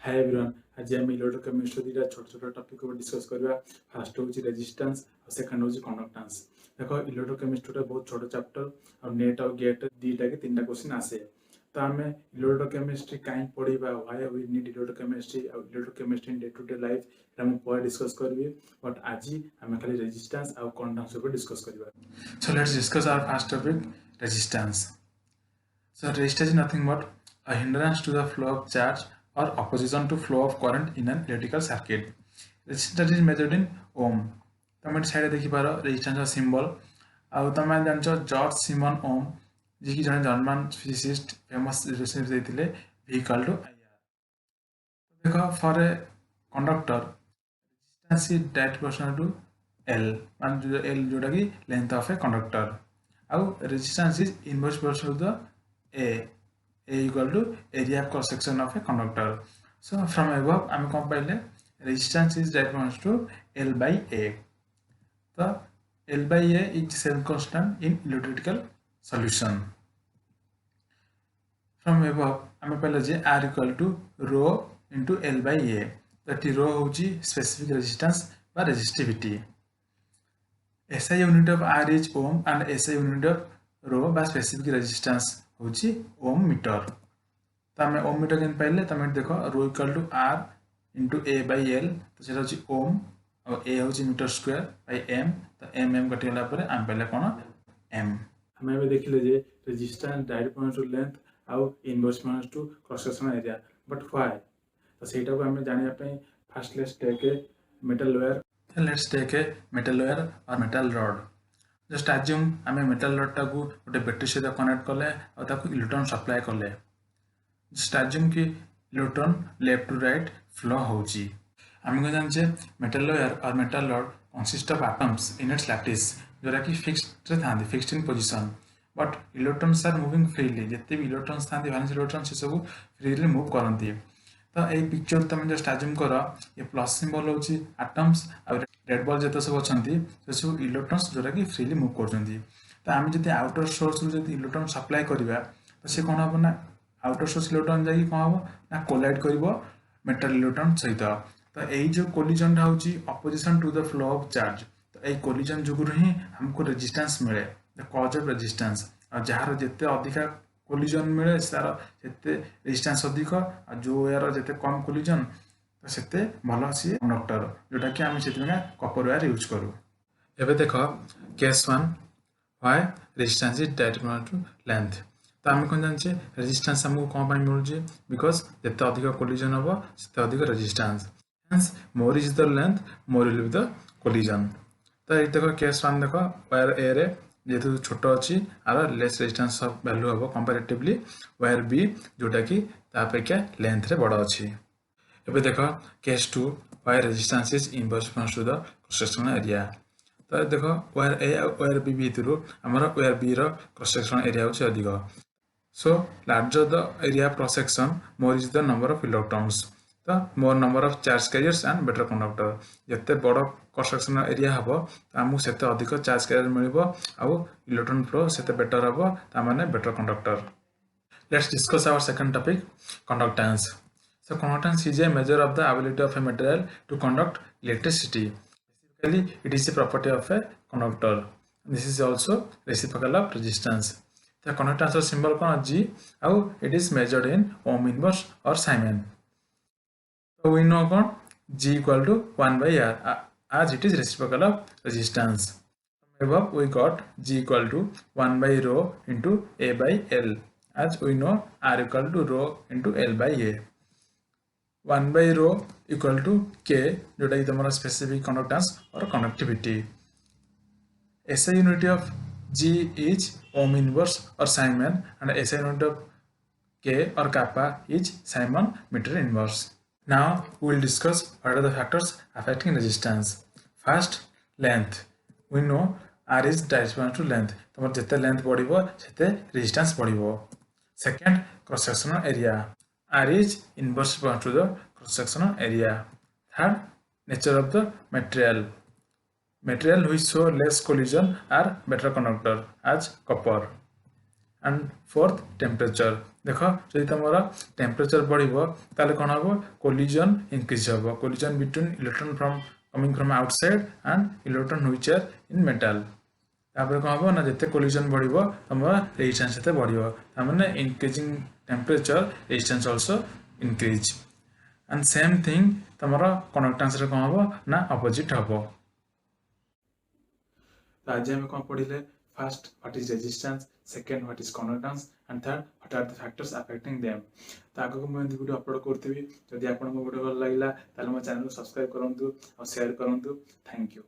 Hi everyone, आज आम electrochemistry दुटा छोट छोट टॉपिक को डिस्कस करबा। फर्स्ट होची रेजिस्टेंस और सेकंड होची कंडक्टेंस। देखो इलेक्ट्रोकेमिस्ट्री बहुत छोट चैप्टर और नेट और गेट दुटा के तीनटा क्वेश्चन आसे। तो आम इलेक्ट्रोकेमिस्ट्री कहीं पढ़ा, व्हाई वी नीड इलेक्ट्रोकेमिस्ट्री और electrochemistry in day to day life पर डिस्कस करबी। बट आज आम खाली रेजिस्टेंस और कंडक्टेंस ऊपर डिस्कस करबा। So let's discuss our first topic, resistance. So resistance is nothing but a hindrance to the flow of charge or opposition to flow of current in an electrical circuit. Resistance is measured in ohm. तुम side देखि पारो resistance symbol आउ तुम जानछो George सिमन ओम जी की जने German physicist famous relationship देथिले V equal to IR। देखो for a conductor resistance is direct proportional to L, मान जो L जोटा की लेंथ ऑफ ए कंडक्टर, आउ resistance is inverse proportional to the A equal to area of cross section of a conductor. So from above आम कौन पाइले resistance is direct proportional to L by A. तो L by A is same constant in electrical solution. From above आम पाइले जे R equal to rho into L by A. तो rho होची specific resistance बा resistivity. SI unit of R is ohm and SI unit of rho बा specific resistance होची ओम metre. तो आम ओम metre के पाइले तुम देख rho equal to R into A by L, तो सेटा होची ओम और ए होची मीटर स्क्वायर बाय एम। तो एम एम कटिगला पर आम पाइले कोन एम। हम एबे देखिले जे resistance direct proportional to length आउ inverse proportional to cross sectional area, but why? तो सेटा को हम जानिया पे first let's take a metal wire. Let's take a metal wire और मेटल रॉड। जस्ट एज्यूम आम मेटल रड टाक गोटे बैटेरी सहित कनेक्ट कले और इलेक्ट्रॉन सप्लाई कले। जस्ट एज्यूम कि electron left to right flow होची। आम को जाने मेटल वायर और metal rod consist of atoms in its lattice जोरा कि फिक्स्ड रे थांदी, fixed in position, but electrons are moving freely. जिते भी इलेक्ट्रॉन्स थांदी वैलेंस इलेक्ट्रॉन से सब फ्रीली मूव करती। तो यही पिक्चर तुम जस्ट एज्यूम कर ये प्लस सिंबल होची एटम्स और रेड बॉल जिते सब अच्छा से सब इलेक्ट्रॉन्स जोटा कि फ्रीली मूव कर। तो आम जब आउटर सोर्स रू इलेक्ट्रॉन सप्लाई करवा तो सी कौन हम ना आउटर सोर्स इलेक्ट्रॉन जाकि कौन हम ना कोलाइड कर मेटल इलेक्ट्रॉन सहित। तो यही जो कोलिजन होची opposition to the flow of charge. तो यही कोलिजन जुगुरु ही हमको रेजिस्टेंस मिले, द कॉज ऑफ रेजिस्टेंस। और जार जिते अधिका कोलिजन मिले तार से रेजिस्टेंस अधिक, और जो यार जिते कम कोलिजन तो से भल सी कंडक्टर, जोटा कि आम से कपर वायर यूज करूँ। एवं देख case 1 why resistance is direct proportional to length. तो आम कौन जाने रेजिस्टेंस आमको कौन मिलूँ, बिकज जिते अधिक कोलिजन हम से अधिक resistance, hence more is the length more will be the collision. तो ये देख केस 1 देख वायर ए रे जेहेतु छोट अच्छी आर लेस रेजिस्टेंस वैल्यू हम कंपेरेटिवली वायर बी जोटा कि अपेक्षा लेंथ रे बड़ अच्छी। एबे देख case 2 wire resistance is inverse proportional to the cross sectional area. तो देख वायर ए और वायर बी भितर आमर वायर बी रो क्रॉस सेक्शनल एरिया होची अधिक। So larger the area cross section more is the number of electrons. तो more number of charge carriers and better conductor. जिते बड़ क्रॉस सेक्शनल एरिया हम तो आमको से अधिक चार्ज कैरियर मिल आउ इलेक्ट्रॉन फ्लो से बेटर हम, ताने better conductor. Let's discuss our second topic, conductance. So conductance is a measure of the ability of a material to conduct electricity. Basically, it is a property of a conductor. This is also reciprocal of resistance. The conductance symbol is G, how it is measured in ohm inverse or Simon. So we know G equal to 1 by R as it is reciprocal of resistance. From above we got G equal to 1 by rho into A by L, as we know R equal to rho into L by A. 1 by rho equal to K, जोटा कि तुम्हारा specific conductance or conductivity. SI unit of G is ohm inverse or Simon, and SI unit of K or kappa is Simon meter inverse. Now we will discuss what are the factors affecting resistance. First, length. We know R is direct proportional to length. तुम्हारा जिते length बढ़िबो सेते resistance बढ़िबो. Second, cross sectional area. R is inverse proportional to the cross sectional area. Third, nature of the material. Material which show less collision are better conductor as copper. And fourth, temperature. देख जदि तुम temperature बढ़िबो ताले कोन हबो collision increase हबो collision between electron from coming from outside and electron which are in metal तापर कोन हबो ना जते कोलिजन बढ़िबो तुम रेजिस्टेंस सेते बढ़िबो तामाने increasing temperature resistance also increase and same thing तुमरा कंडक्टेंस रे कोन हबो ना अपोजिट हबो। तो आज हम कौन पढ़िले first what is resistance second what is conductance and third what are the factors affecting them. तो आगे को मैं वीडियो अपलोड करथि जदि आपन को वीडियो भल लागिला ताले मो चैनल को सब्सक्राइब करंतु और शेयर करंतु। Thank you.